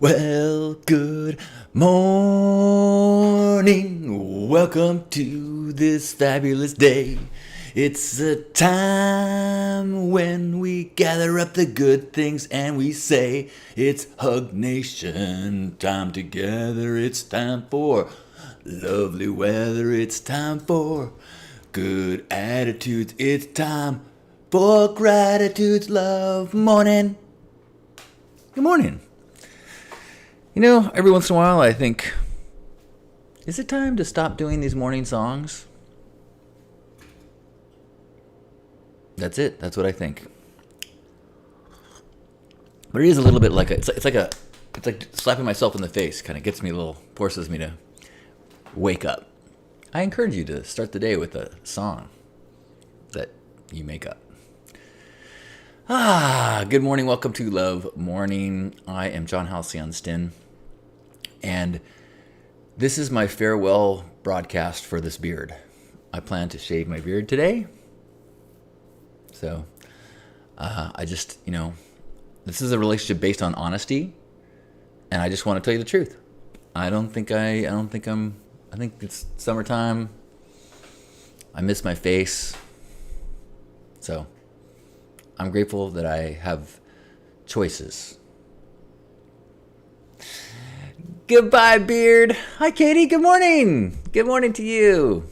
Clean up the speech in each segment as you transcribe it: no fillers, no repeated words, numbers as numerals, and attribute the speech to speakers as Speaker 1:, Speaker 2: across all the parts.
Speaker 1: Well, good morning. Welcome to this fabulous day. It's a time when we gather up the good things and we say it's Hug Nation time together. It's time for lovely weather. It's time for good attitudes. It's time for gratitudes. Love morning. Good morning. You know, every once in a while I think, is it time to stop doing these morning songs? That's it. That's what I think. But it is a little bit like it's like slapping myself in the face. Kind of gets me a little, forces me to wake up. I encourage you to start the day with a song that you make up. Good morning. Welcome to Love Morning. I am John Halcyon Stin, and this is my farewell broadcast for this beard. I plan to shave my beard today. So, I just, this is a relationship based on honesty, and I just want to tell you the truth. I think it's summertime. I miss my face. So, I'm grateful that I have choices. Goodbye, beard. Hi, Katie. Good morning. Good morning to you.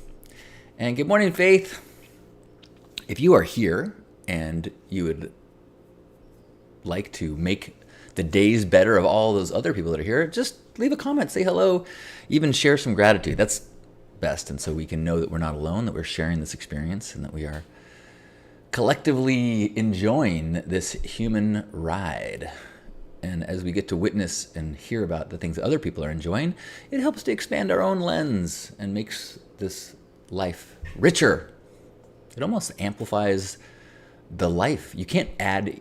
Speaker 1: And good morning, Faith. If you are here and you would like to make the days better of all those other people that are here, just leave a comment, say hello, even share some gratitude. That's best. And so we can know that we're not alone, that we're sharing this experience, and that we are collectively enjoying this human ride. And as we get to witness and hear about the things that other people are enjoying, it helps to expand our own lens and makes this life richer. It almost amplifies the life. You can't add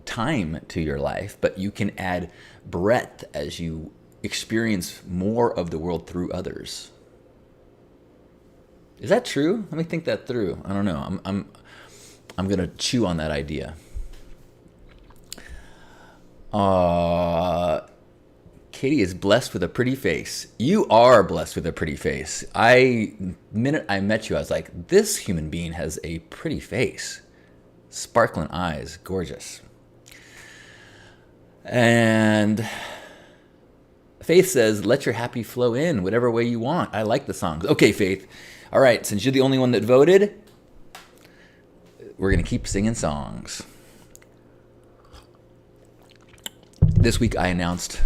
Speaker 1: time to your life, but you can add breadth as you experience more of the world through others. Is that true? Let me think that through. I don't know. I'm gonna chew on that idea. Katie is blessed with a pretty face. You are blessed with a pretty face. Minute I met you, I was like, this human being has a pretty face. Sparkling eyes, gorgeous. And Faith says, let your happy flow in whatever way you want. I like the songs. Okay, Faith. All right, since you're the only one that voted, we're going to keep singing songs. This week I announced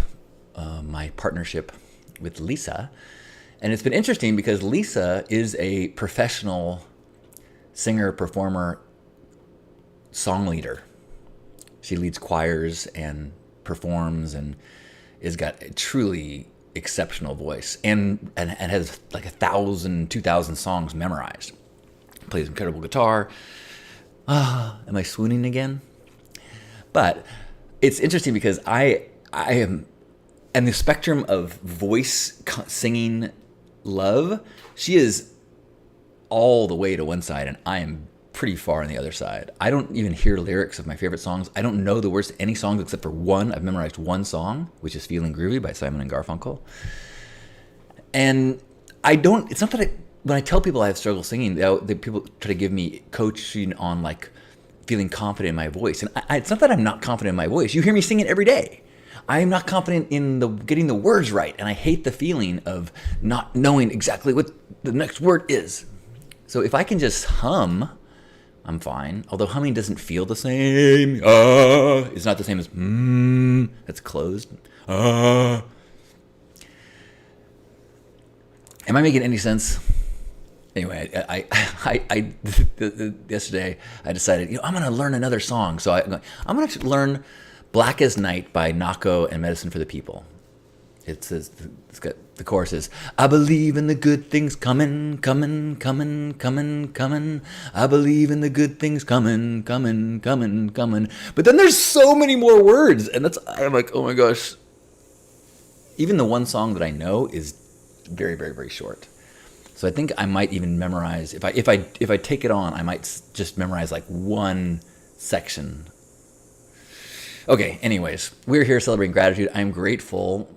Speaker 1: my partnership with Lisa. And it's been interesting because Lisa is a professional singer, performer, song leader. She leads choirs and performs and has got a truly exceptional voice and has like 1,000, 2,000 songs memorized. Plays incredible guitar. Am I swooning again? But it's interesting because I am, and the spectrum of voice singing love, she is all the way to one side, and I am pretty far on the other side. I don't even hear lyrics of my favorite songs. I don't know the words to any songs except for one. I've memorized one song, which is Feeling Groovy by Simon and Garfunkel. And it's not that when I tell people I have struggle singing, people try to give me coaching on like feeling confident in my voice. And it's not that I'm not confident in my voice. You hear me sing it every day. I am not confident in getting the words right. And I hate the feeling of not knowing exactly what the next word is. So if I can just hum, I'm fine. Although humming doesn't feel the same. It's not the same as that's closed. Am I making any sense? Anyway, yesterday I decided, I'm going to learn another song. So I'm going to learn Black as Night by Nako and Medicine for the People. It says, the chorus is, I believe in the good things coming. I believe in the good things coming. But then there's so many more words. And I'm like, oh my gosh. Even the one song that I know is very, very, very short. So I think I might even memorize, if I take it on, I might just memorize like one section. Okay, anyways, we're here celebrating gratitude. I'm grateful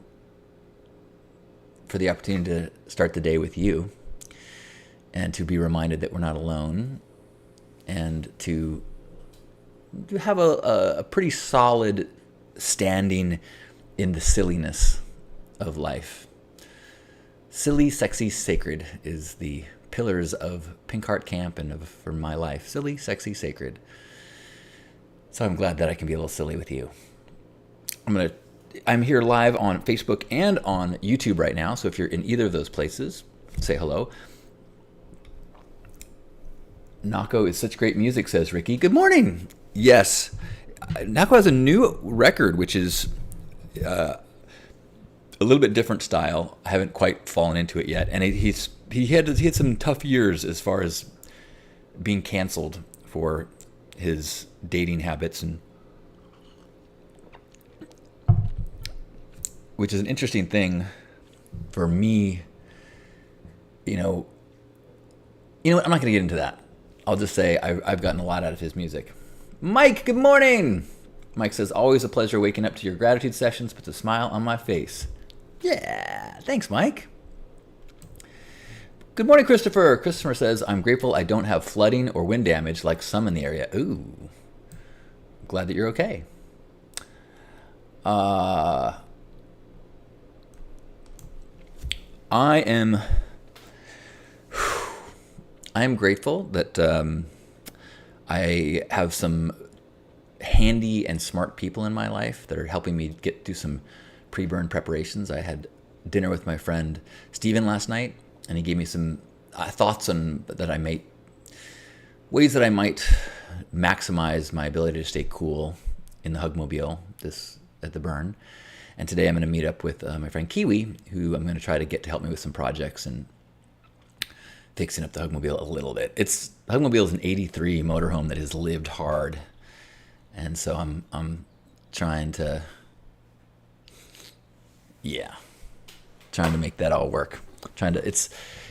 Speaker 1: for the opportunity to start the day with you and to be reminded that we're not alone and to have a pretty solid standing in the silliness of life. Silly, sexy, sacred is the pillars of Pink Heart Camp and for my life. Silly, sexy, sacred. So I'm glad that I can be a little silly with you. I'm here live on Facebook and on YouTube right now. So if you're in either of those places, say hello. Nako is such great music, says Ricky. Good morning. Yes. Nako has a new record, which is a little bit different style. I haven't quite fallen into it yet. And he had some tough years as far as being canceled for his dating habits, and which is an interesting thing for me. You know what? I'm not going to get into that. I'll just say I've gotten a lot out of his music. Mike, good morning. Mike says, always a pleasure waking up to your gratitude sessions, puts a smile on my face. Yeah, thanks, Mike. Good morning, Christopher. Christopher says, I'm grateful I don't have flooding or wind damage like some in the area. Ooh, glad that you're okay. I am grateful that I have some handy and smart people in my life that are helping me get through some pre-burn preparations. I had dinner with my friend Steven last night, and he gave me some thoughts on ways that I might maximize my ability to stay cool in the Hugmobile at the burn. And today I'm going to meet up with my friend Kiwi, who I'm going to try to get to help me with some projects and fixing up the Hugmobile a little bit. Hugmobile is an 83 motorhome that has lived hard. And so I'm trying to make that all work.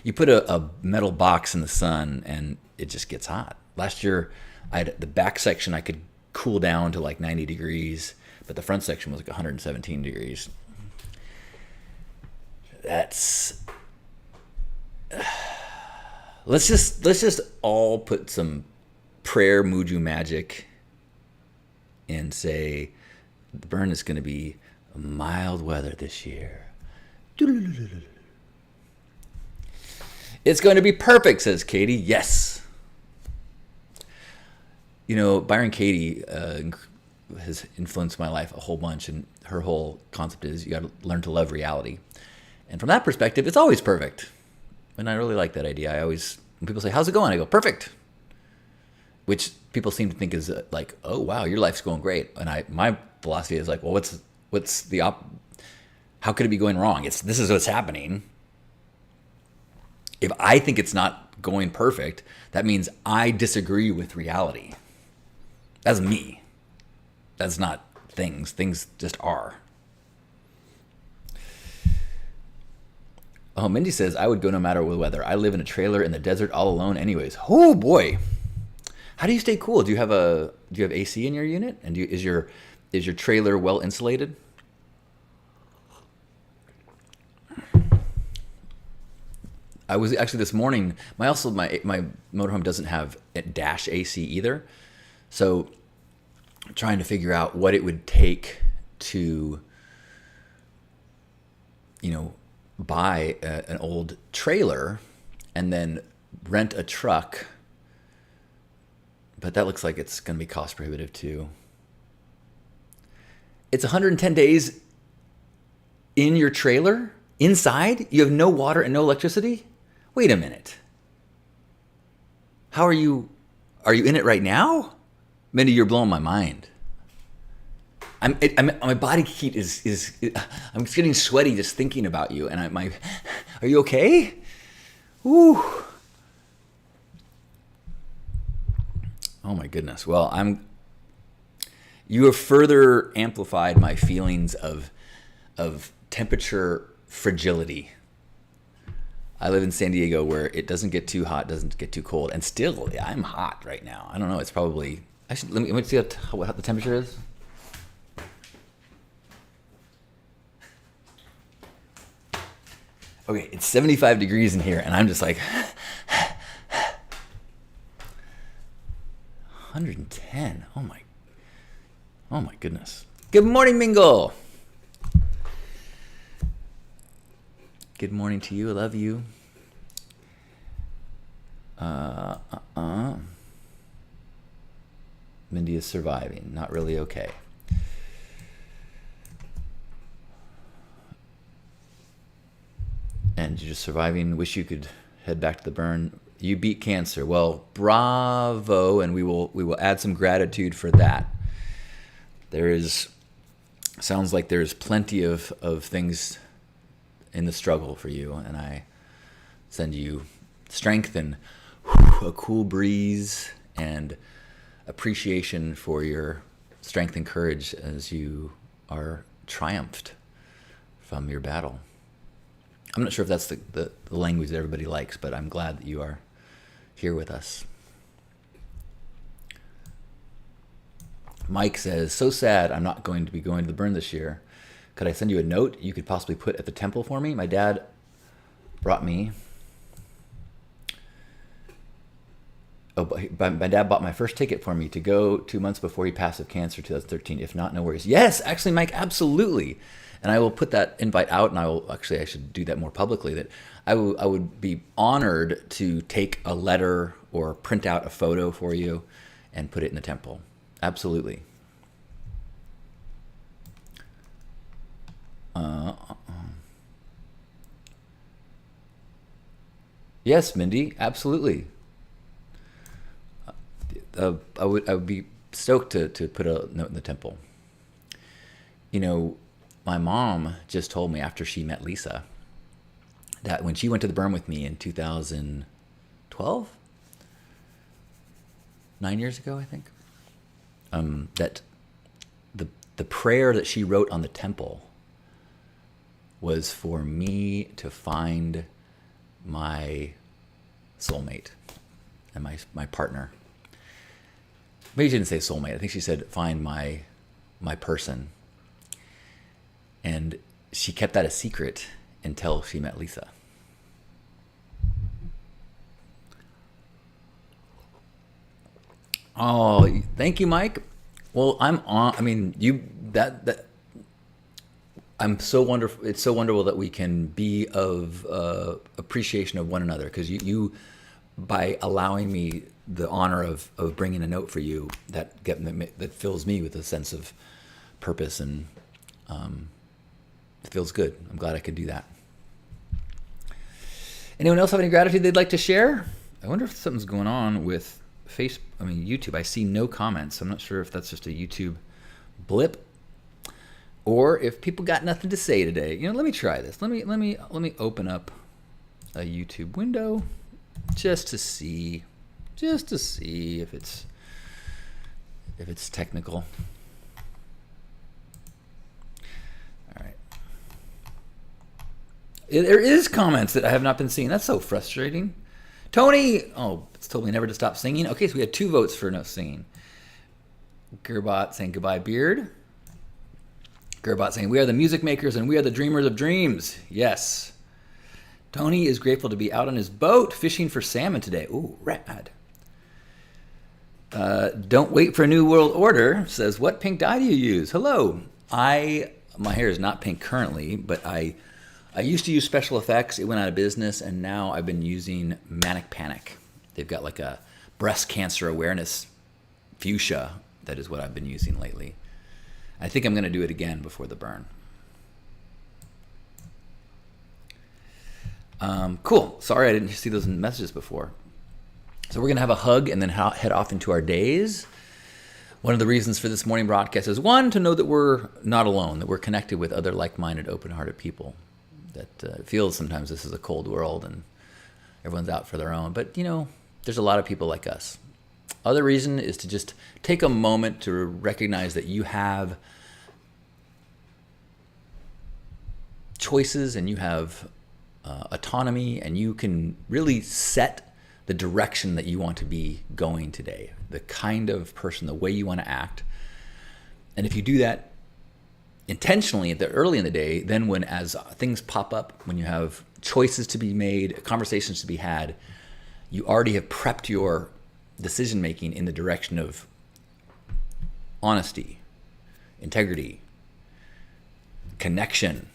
Speaker 1: You put a metal box in the sun and it just gets hot. Last year, the back section I could cool down to like 90 degrees, but the front section was like 117 degrees. Let's just all put some prayer muju magic and say the burn is going to be mild weather this year. It's going to be perfect, says Katie. Yes. Byron Katie has influenced my life a whole bunch, and her whole concept is you got to learn to love reality. And from that perspective, it's always perfect. And I really like that idea. When people say, how's it going? I go, perfect. Which people seem to think is like, oh, wow, your life's going great. And my philosophy is like, well, how could it be going wrong? This is what's happening. If I think it's not going perfect, that means I disagree with reality. That's me. That's not things. Things just are. Oh, Mindy says, I would go no matter what weather. I live in a trailer in the desert all alone anyways. Oh, boy. How do you stay cool? Do you have AC in your unit? And is your trailer well insulated? I was actually this morning, my motorhome doesn't have a dash AC either. So trying to figure out what it would take to, buy an old trailer and then rent a truck. But that looks like it's going to be cost prohibitive too. It's 110 days in your trailer, inside? You have no water and no electricity? Wait a minute. How are you in it right now? Mindy, you're blowing my mind. My body heat is I'm getting sweaty just thinking about you. And are you okay? Woo. Oh my goodness. Well, you have further amplified my feelings of temperature fragility. I live in San Diego where it doesn't get too hot, doesn't get too cold, and still I'm hot right now. I don't know. It's probably let me see what the temperature is. Okay, it's 75 degrees in here, and I'm just like 110. Oh my goodness. Good morning, Mingle. Good morning to you. I love you. Mindy is surviving. Not really okay. And you're just surviving. Wish you could head back to the burn. You beat cancer. Well, bravo, and we will add some gratitude for that. Sounds like there's plenty of things in the struggle for you, and I send you strength and a cool breeze and appreciation for your strength and courage as you are triumphed from your battle. I'm not sure if that's the language that everybody likes, but I'm glad that you are here with us. Mike says, so sad I'm not going to be going to the burn this year. Could I send you a note you could possibly put at the temple for me? My dad brought me... my dad bought my first ticket for me to go 2 months before he passed of cancer, 2013. If not, no worries. Yes, actually, Mike, absolutely. And I will put that invite out, and I should do that more publicly, that I would be honored to take a letter or print out a photo for you and put it in the temple. Absolutely. Yes, Mindy, absolutely. I would be stoked to put a note in the temple. You know, my mom just told me after she met Lisa that when she went to the burn with me in 2012, 9 years ago, I think, that the prayer that she wrote on the temple was for me to find my soulmate and my partner. Maybe she didn't say soulmate. I think she said find my person. And she kept that a secret until she met Lisa. Oh, thank you, Mike. Well, I'm so wonderful. It's so wonderful that we can be of appreciation of one another, because you, by allowing me the honor of bringing a note for you, that fills me with a sense of purpose, and it feels good. I'm glad I could do that. Anyone else have any gratitude they'd like to share? I wonder if something's going on with YouTube. I see no comments. I'm not sure if that's just a YouTube blip, or if people got nothing to say today. Let me try this. Let me open up a YouTube window just to see if it's technical. All right. There is comments that I have not been seeing. That's so frustrating. Tony, it's told me never to stop singing. Okay, so we had 2 votes for no singing. Gerbot saying goodbye, Beard. Gerbot saying we are the music makers and we are the dreamers of dreams. Yes. Tony is grateful to be out on his boat fishing for salmon today. Ooh, rad. Don't wait for a new world order says, what pink dye do you use? Hello. My hair is not pink currently, but I used to use Special Effects. It went out of business, and now I've been using Manic Panic. They've got like a breast cancer awareness fuchsia. That is what I've been using lately. I think I'm going to do it again before the burn. Cool. Sorry I didn't see those messages before. So we're going to have a hug and then head off into our days. One of the reasons for this morning broadcast is, one, to know that we're not alone, that we're connected with other like-minded, open-hearted people. That it feels sometimes this is a cold world and everyone's out for their own. But, there's a lot of people like us. Other reason is to just take a moment to recognize that you have choices and you have autonomy, and you can really set the direction that you want to be going today, the kind of person, the way you want to act. And if you do that intentionally early in the day, then as things pop up, when you have choices to be made, conversations to be had, you already have prepped your decision making in the direction of honesty, integrity, connection,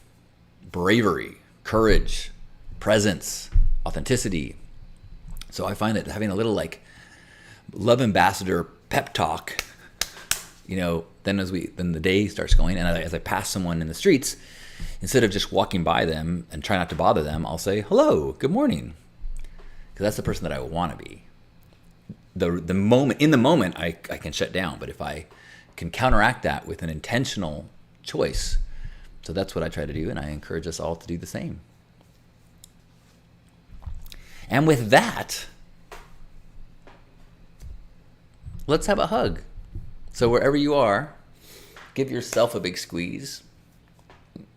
Speaker 1: bravery, courage, presence, authenticity. So I find that having a little like love ambassador pep talk, then then the day starts going, and as I pass someone in the streets, instead of just walking by them and try not to bother them, I'll say, hello, good morning. Because that's the person that I want to be. In the moment, I can shut down, but if I can counteract that with an intentional choice, so that's what I try to do, and I encourage us all to do the same. And with that, let's have a hug. So wherever you are, give yourself a big squeeze.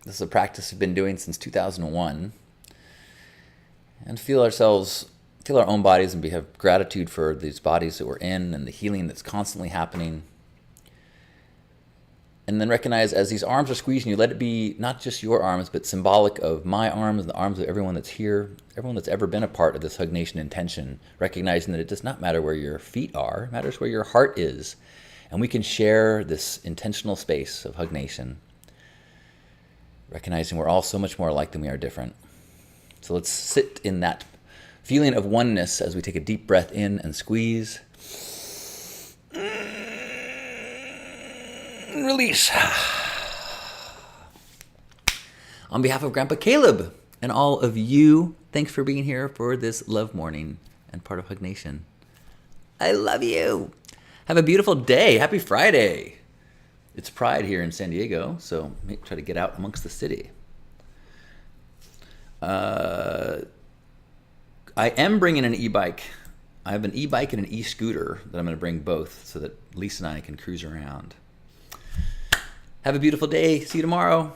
Speaker 1: This is a practice we've been doing since 2001. And feel our own bodies, and have gratitude for these bodies that we're in and the healing that's constantly happening. And then recognize as these arms are squeezing you, let it be not just your arms, but symbolic of my arms and the arms of everyone that's here, everyone that's ever been a part of this Hug Nation intention, recognizing that it does not matter where your feet are, it matters where your heart is. And we can share this intentional space of Hug Nation, recognizing we're all so much more alike than we are different. So let's sit in that feeling of oneness as we take a deep breath in and squeeze. And release. On behalf of Grandpa Caleb and all of you, thanks for being here for this love morning and part of Hug Nation. I love you. Have a beautiful day. Happy Friday. It's Pride here in San Diego, so try to get out amongst the city. I am bringing an e-bike. I have an e-bike and an e-scooter that I'm going to bring both so that Lisa and I can cruise around. Have a beautiful day. See you tomorrow.